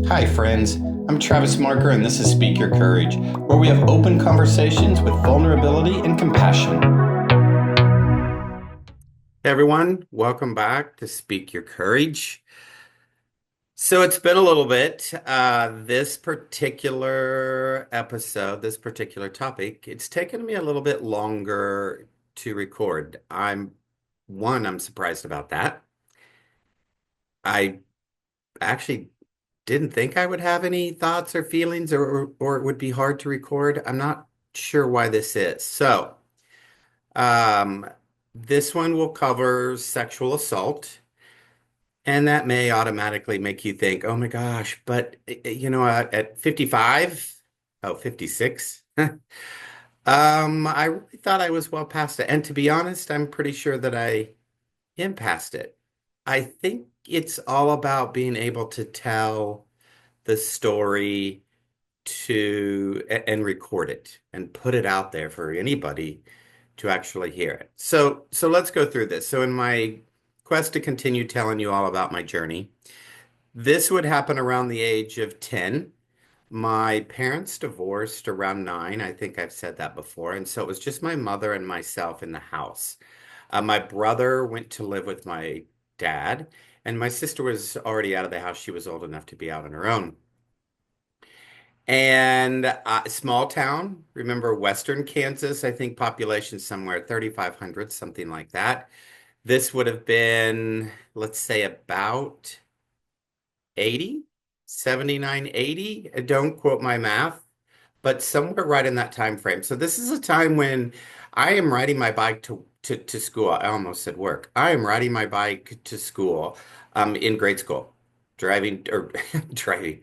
Hi, friends. I'm Travis Marker, and this is Speak Your Courage, where we have open conversations with vulnerability and compassion. Hey, everyone. Welcome back to Speak Your Courage. So it's been a little bit. This particular episode, this particular topic, it's taken me a little bit longer to record. I'm surprised about that. I actually didn't think I would have any thoughts or feelings or it would be hard to record. I'm not sure why this is. Um, this one will cover sexual assault, and that may automatically make you think, oh my gosh, but at 55, oh, 56, I really thought I was well past it. And to be honest, I'm pretty sure that I am past it. I think it's all about being able to tell the story and record it and put it out there for anybody to actually hear it. So let's go through this. So in my quest to continue telling you all about my journey, this would happen around the age of 10. My parents divorced around 9. I think I've said that before. And so it was just my mother and myself in the house. My brother went to live with my dad, and my sister was already out of the house. She was old enough to be out on her own. And small town, remember Western Kansas, I think population somewhere 3,500, something like that. This would have been, let's say, about 80, 79, 80. Don't quote my math, but somewhere right in that time frame. So this is a time when I am riding my bike to school. I almost said work. I am riding my bike to school in grade school, driving or driving.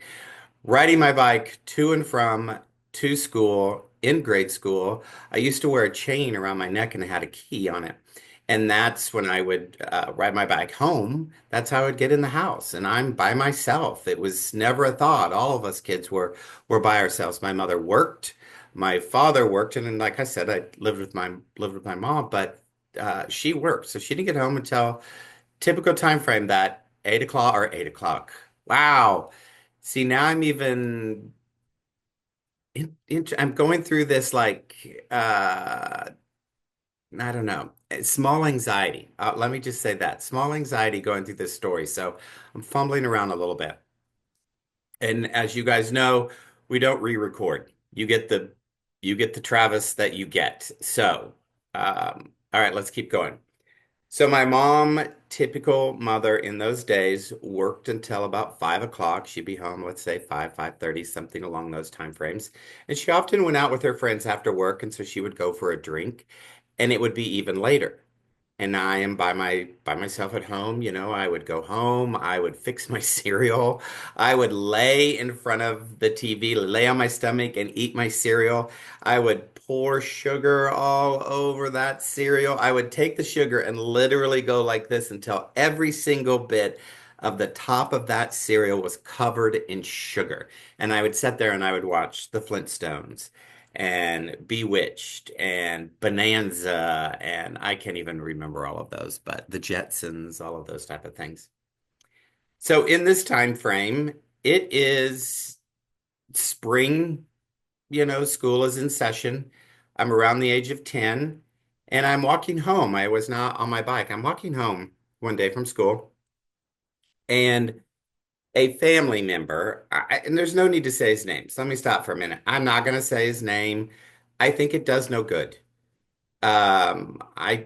Riding my bike to and from to school in grade school. I used to wear a chain around my neck and it had a key on it. And that's when I would ride my bike home. That's how I would get in the house. And I'm by myself. It was never a thought. All of us kids were by ourselves. My mother worked, my father worked, and then, like I said, I lived with my mom, but she worked. So she didn't get home until typical time frame that 8 o'clock or 8 o'clock. Wow. See, now I'm even I'm going through this like I don't know, small anxiety. Let me just say that small anxiety going through this story. So I'm fumbling around a little bit. And as you guys know, we don't re-record. You get the Travis that you get. So all right, let's keep going. So my mom, typical mother in those days, worked until about 5 o'clock. She'd be home, let's say 5:30, something along those time frames. And she often went out with her friends after work, and so she would go for a drink, and it would be even later. And I am by myself at home, I would go home, I would fix my cereal, I would lay in front of the TV, lay on my stomach and eat my cereal. I would pour sugar all over that cereal. I would take the sugar and literally go like this until every single bit of the top of that cereal was covered in sugar. And I would sit there and I would watch the Flintstones and Bewitched and Bonanza, and I can't even remember all of those, but the Jetsons, all of those type of things. So in this time frame, it is spring, school is in session. I'm around the age of 10, and I'm walking home. I was not on my bike. I'm walking home one day from school, and a family member, and there's no need to say his name. So let me stop for a minute. I'm not going to say his name. I think it does no good. I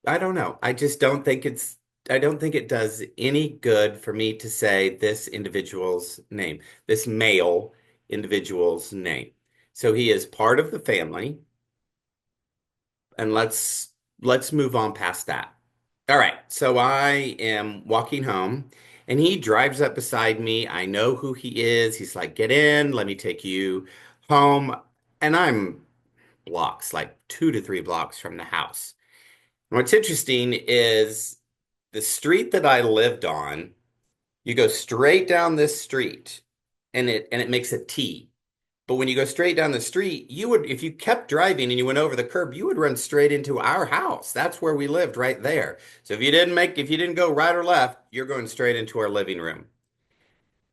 don't know. I don't think it does any good for me to say this individual's name, this male individual's name. So he is part of the family, and let's move on past that. All right. So I am walking home and he drives up beside me. I know who he is. He's like, "Get in, let me take you home." And I'm blocks, like 2 to 3 blocks from the house. What's interesting is the street that I lived on, you go straight down this street and it makes a T. But when you go straight down the street, you would, if you kept driving and you went over the curb, you would run straight into our house. That's where we lived right there. So if you didn't go right or left, you're going straight into our living room.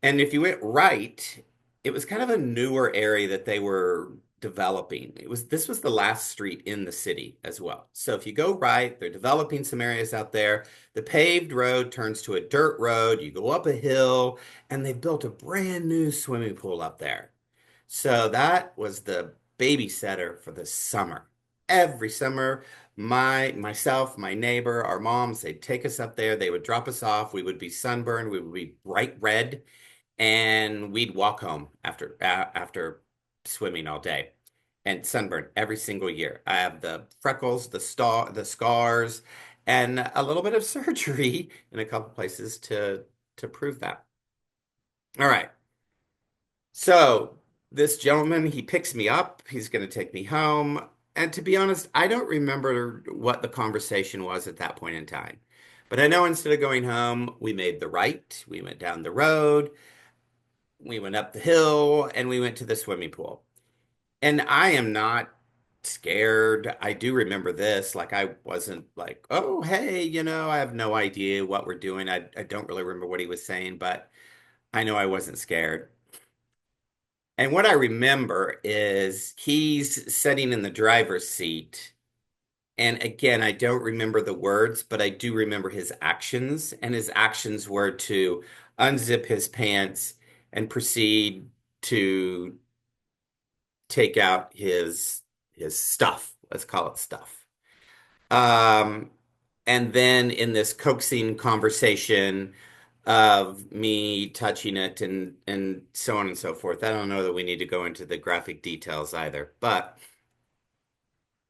And if you went right, it was kind of a newer area that they were developing. This was the last street in the city as well. So if you go right, they're developing some areas out there. The paved road turns to a dirt road. You go up a hill, and they've built a brand new swimming pool up there. So that was the babysitter for the summer. Every summer, myself, my neighbor, our moms, they'd take us up there. They would drop us off. We would be sunburned. We would be bright red, and we'd walk home after swimming all day and sunburn every single year. I have the freckles, the scars, and a little bit of surgery in a couple places to prove that. All right. So this gentleman, he picks me up. He's going to take me home. And to be honest, I don't remember what the conversation was at that point in time. But I know instead of going home, we made the right. We went down the road. We went up the hill and we went to the swimming pool. And I am not scared. I do remember this. Like, I wasn't like, oh, hey, I have no idea what we're doing. I don't really remember what he was saying, but I know I wasn't scared. And what I remember is he's sitting in the driver's seat. And again, I don't remember the words, but I do remember his actions. And his actions were to unzip his pants and proceed to take out his stuff. Let's call it stuff. Um, and then in this coaxing conversation of me touching it and so on and so forth. I don't know that we need to go into the graphic details either, but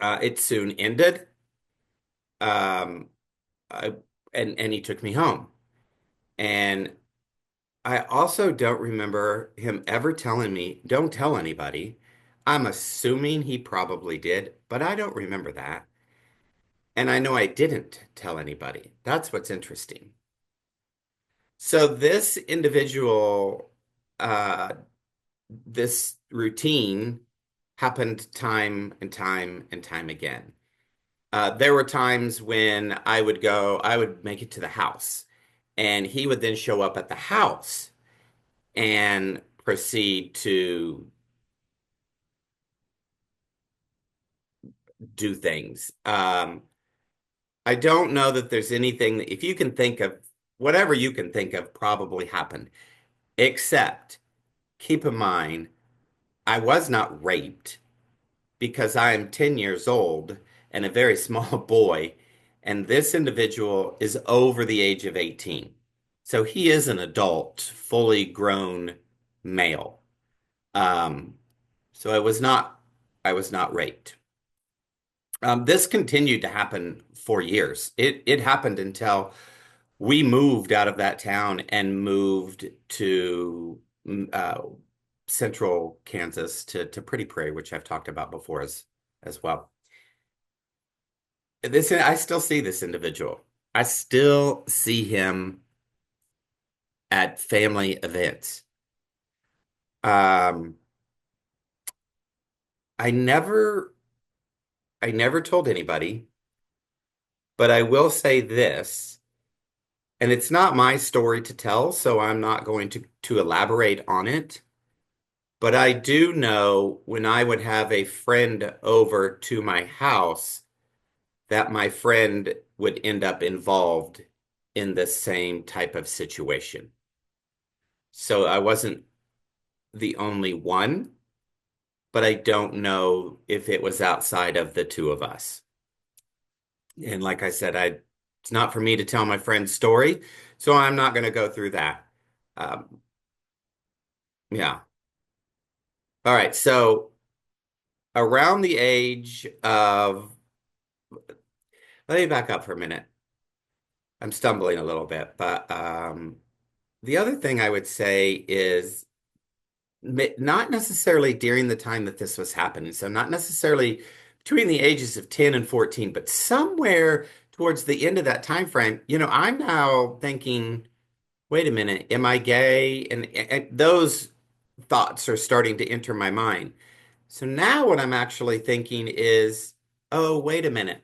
it soon ended. Um, I, and he took me home. And I also don't remember him ever telling me, don't tell anybody. I'm assuming he probably did, but I don't remember that. And I know I didn't tell anybody. That's what's interesting. So this individual, this routine happened time and time and time again. There were times when I would make it to the house, and he would then show up at the house and proceed to do things. I don't know that there's anything that, if you can think of, whatever you can think of probably happened, except keep in mind, I was not raped because I am 10 years old and a very small boy, and this individual is over the age of 18. So he is an adult, fully grown male. Um, so I was not raped. This continued to happen for years. It happened until we moved out of that town and moved to central Kansas to Pretty Prairie, which I've talked about before as well. I still see this individual. I still see him at family events. Um, I never I never told anybody, but I will say this, and it's not my story to tell, so I'm not going to elaborate on it. But I do know when I would have a friend over to my house, that my friend would end up involved in the same type of situation. So I wasn't the only one, but I don't know if it was outside of the two of us. And like I said, it's not for me to tell my friend's story, so I'm not going to go through that. Um, yeah. All right. So around the age of, let me back up for a minute. I'm stumbling a little bit, but the other thing I would say is not necessarily during the time that this was happening. So not necessarily between the ages of 10 and 14, but somewhere towards the end of that time frame, I'm now thinking, wait a minute, am I gay? And those thoughts are starting to enter my mind. So now what I'm actually thinking is, oh, wait a minute.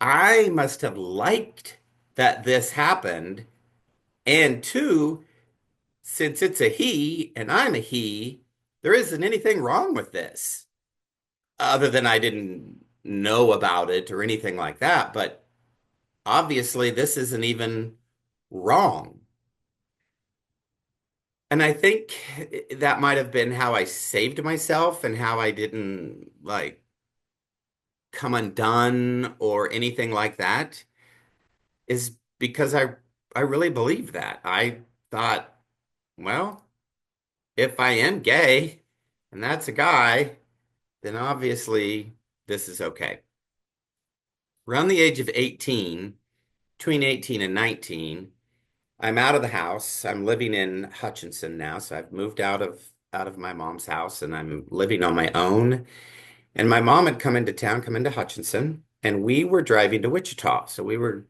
I must have liked that this happened. And two, since it's a he and I'm a he, there isn't anything wrong with this, other than I didn't know about it or anything like that. But obviously, this isn't even wrong. And I think that might have been how I saved myself and how I didn't like come undone or anything like that is because I really believe that. I thought, well, if I am gay and that's a guy, then obviously this is okay. Around the age of 18, between 18 and 19, I'm out of the house. I'm living in Hutchinson now, so I've moved out of my mom's house and I'm living on my own. And my mom had come into town, come into Hutchinson, and we were driving to Wichita. So we were,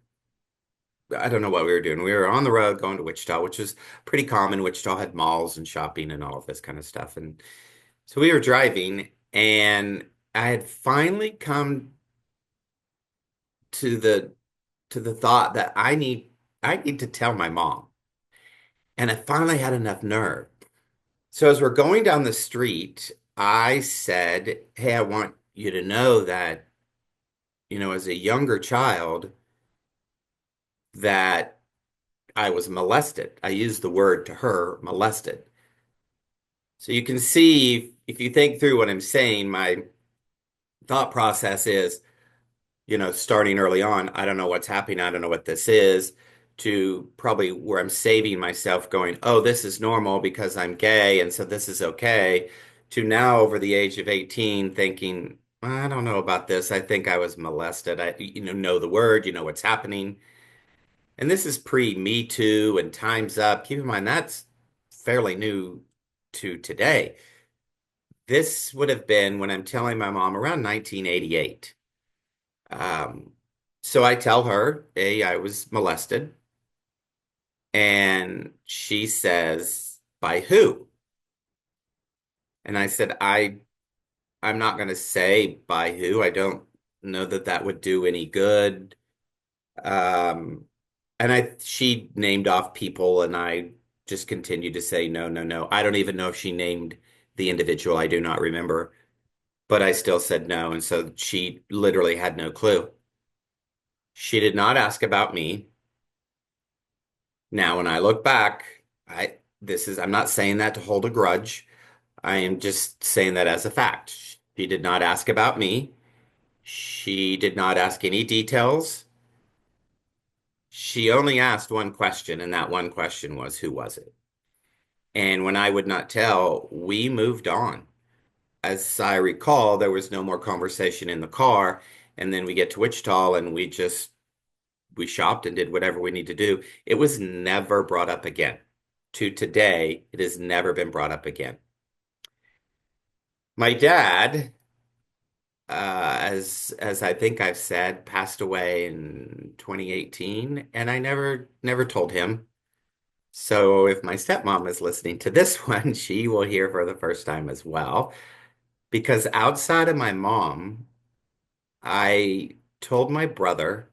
I don't know what we were doing. We were on the road going to Wichita, which was pretty common. Wichita had malls and shopping and all of this kind of stuff. And so we were driving, and I had finally come to the thought that I need to tell my mom. And I finally had enough nerve. So as we're going down the street, I said, "Hey, I want you to know that, as a younger child, that I was molested." I used the word to her, molested. So you can see, if you think through what I'm saying, my thought process is, starting early on, I don't know what's happening, I don't know what this is, to probably where I'm saving myself going, oh, this is normal because I'm gay, and so this is okay, to now over the age of 18 thinking, I don't know about this. I think I was molested. I, know the word, you know what's happening. And this is pre Me Too and Time's Up. Keep in mind, that's fairly new to today. This would have been when I'm telling my mom around 1988. Um, so I tell her, hey, I was molested. And she says, by who? And I said, I'm not going to say by who. I don't know that that would do any good. Um, and she named off people, and I just continued to say, no, no, no. I don't even know if she named the individual. I do not remember, but I still said no. And so she literally had no clue. She did not ask about me. Now, when I look back, I'm not saying that to hold a grudge. I am just saying that as a fact. She did not ask about me. She did not ask any details. She only asked one question, and that one question was, who was it? And when I would not tell, we moved on. As I recall, there was no more conversation in the car. And then we get to Wichita and we shopped and did whatever we need to do. It was never brought up again. To today, it has never been brought up again. My dad, as I think I've said, passed away in 2018, and I never told him. So if my stepmom is listening to this one, she will hear for the first time as well. Because outside of my mom, I told my brother,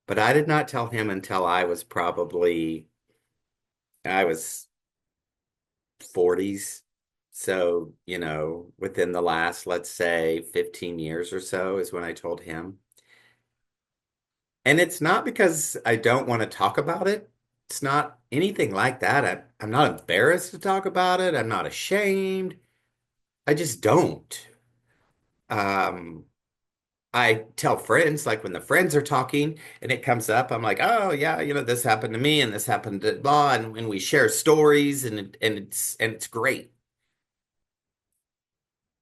but I did not tell him until I was 40s. So, within the last, let's say, 15 years or so is when I told him. And it's not because I don't want to talk about it. It's not anything like that. I'm not embarrassed to talk about it. I'm not ashamed. I just don't. Um, I tell friends, like when the friends are talking and it comes up, I'm like, oh yeah, this happened to me and this happened to blah, and we share stories and it's great.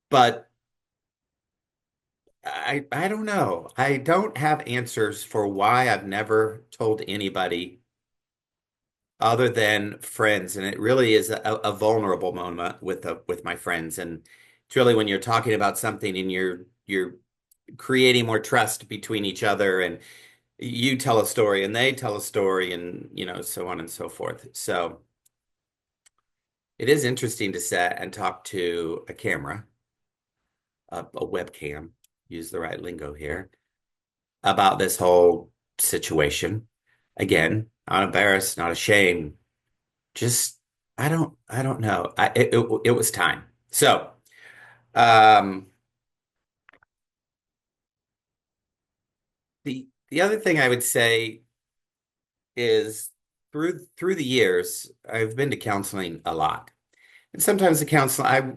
But I don't know. I don't have answers for why I've never told anybody other than friends, and it really is a vulnerable moment with my friends, and it's really when you're talking about something and you're creating more trust between each other, and you tell a story and they tell a story, and so on and so forth. So it is interesting to sit and talk to a camera, a webcam, use the right lingo here, about this whole situation. Again, not embarrassed, not ashamed, just I don't know. It was time. So, um, the other thing I would say is through the years, I've been to counseling a lot. And sometimes the counselor,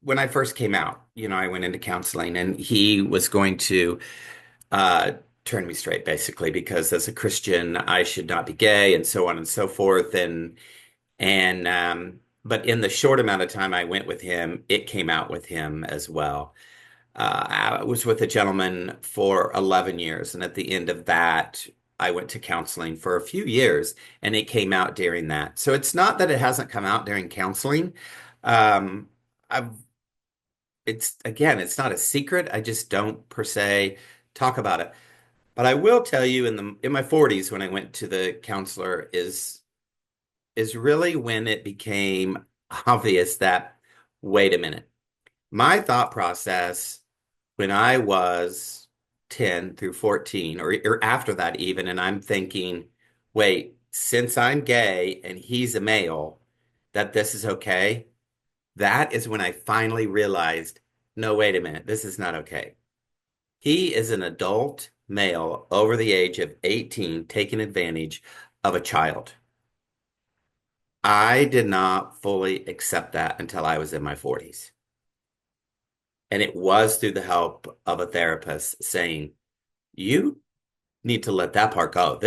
when I first came out, I went into counseling and he was going to uh, turn me straight, basically, because as a Christian, I should not be gay and so on and so forth. But in the short amount of time I went with him, it came out with him as well. I was with a gentleman for 11 years, and at the end of that, I went to counseling for a few years, and it came out during that. So it's not that it hasn't come out during counseling. Um, I've, it's again, it's not a secret. I just don't per se talk about it. But I will tell you, in my 40s, when I went to the counselor, is really when it became obvious that, wait a minute. My thought process when I was 10 through 14, or after that even, and I'm thinking, wait, since I'm gay and he's a male, that this is okay. That is when I finally realized, no, wait a minute, this is not okay. He is an adult male over the age of 18 taking advantage of a child. I did not fully accept that until I was in my 40s. And it was through the help of a therapist saying, you need to let that part go.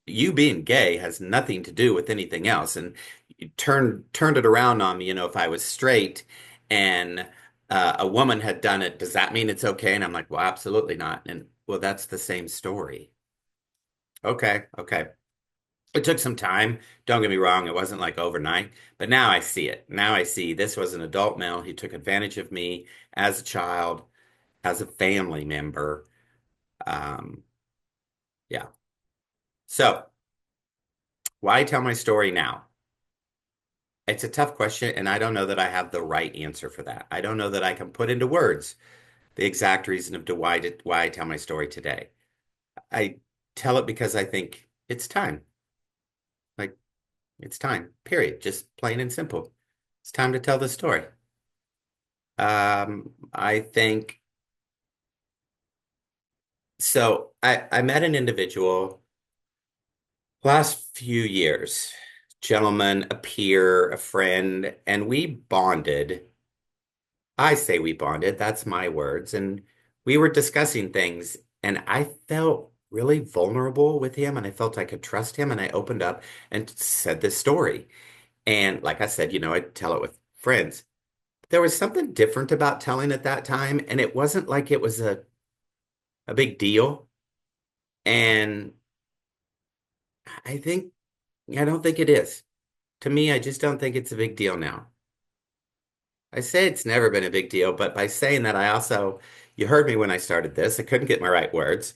You being gay has nothing to do with anything else. And you turned it around on me, if I was straight and a woman had done it, does that mean it's okay? And I'm like, well, absolutely not. And well, that's the same story. Okay, okay. It took some time. Don't get me wrong, it wasn't like overnight, but now I see it. Now I see this was an adult male. He took advantage of me as a child, as a family member. Um, yeah. So, why tell my story now? It's a tough question, and I don't know that I have the right answer for that. I don't know that I can put into words the exact reason of why I tell my story today. I tell it because I think it's time. Like, it's time, period. Just plain and simple. It's time to tell the story. I think so. I met an individual last few years, gentleman, a peer, a friend, and we bonded. I say we bonded, that's my words. And we were discussing things, and I felt really vulnerable with him, and I felt I could trust him. And I opened up and said this story. And like I said, I tell it with friends. There was something different about telling at that time, and it wasn't like it was a big deal. And I think, I don't think it is. To me, I just don't think it's a big deal now. I say it's never been a big deal, but by saying that, you heard me when I started this. I couldn't get my right words.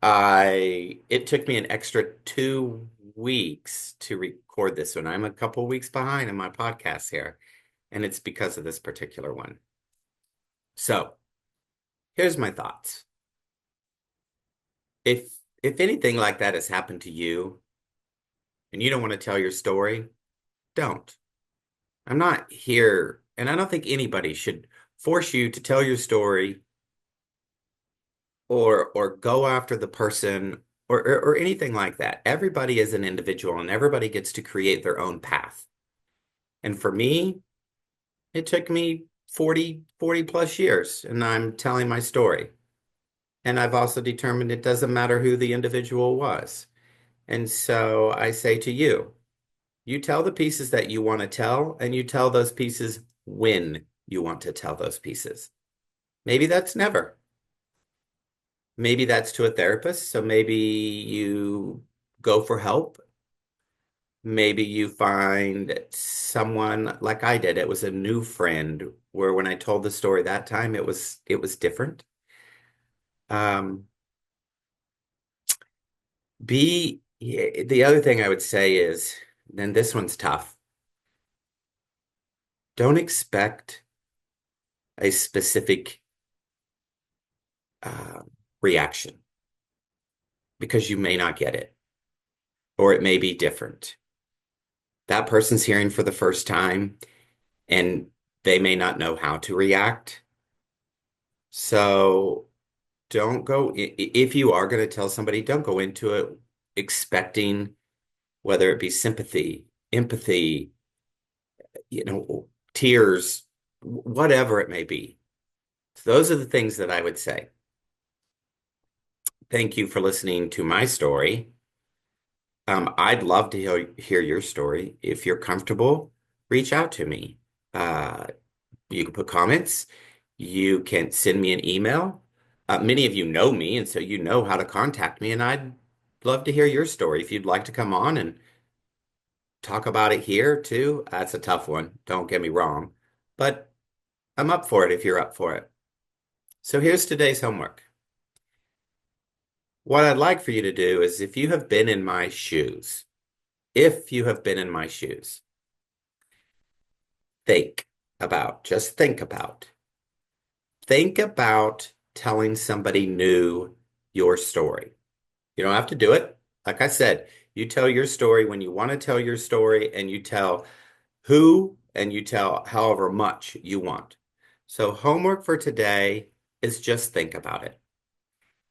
It took me an extra 2 weeks to record this one. I'm a couple weeks behind in my podcast here, and it's because of this particular one. So here's my thoughts. If anything like that has happened to you and you don't want to tell your story, don't. I'm not here, and I don't think anybody should force you to tell your story or go after the person or anything like that. Everybody is an individual and everybody gets to create their own path. And for me, it took me 40 plus years, and I'm telling my story. And I've also determined it doesn't matter who the individual was. And so I say to you, you tell the pieces that you want to tell, and you tell those pieces when you want to tell those pieces. Maybe that's never. Maybe that's to a therapist. So maybe you go for help. Maybe you find someone like I did. It was a new friend where when I told the story that time, it was different. Um, the other thing I would say is, then this one's tough. Don't expect a specific uh, reaction because you may not get it, or it may be different. That person's hearing for the first time and they may not know how to react. So don't go, if you are going to tell somebody, don't go into it expecting whether it be sympathy, empathy, tears, whatever it may be. So those are the things that I would say. Thank you for listening to my story. I'd love to hear your story. If you're comfortable, reach out to me. Uh, you can put comments. You can send me an email. Many of you know me, and so you know how to contact me, and I'd love to hear your story. If you'd like to come on and talk about it here too, that's a tough one. Don't get me wrong, but I'm up for it if you're up for it. So here's today's homework. What I'd like for you to do is if you have been in my shoes, if you have been in my shoes, think just think about telling somebody new your story. You don't have to do it. Like I said, you tell your story when you want to tell your story and you tell who and you tell however much you want. So homework for today is just think about it.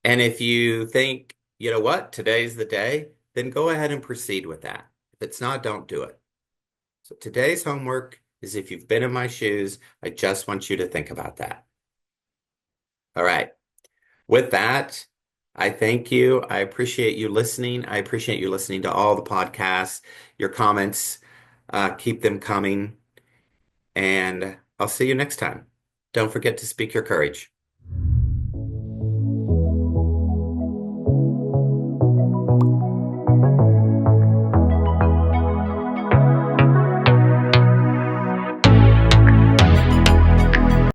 And if you think, you know what, today's the day, then go ahead and proceed with that. If it's not, don't do it. So today's homework is if you've been in my shoes, I just want you to think about that. All right. With that, I thank you. I appreciate you listening. I appreciate you listening to all the podcasts, your comments. Keep them coming. And I'll see you next time. Don't forget to speak your courage.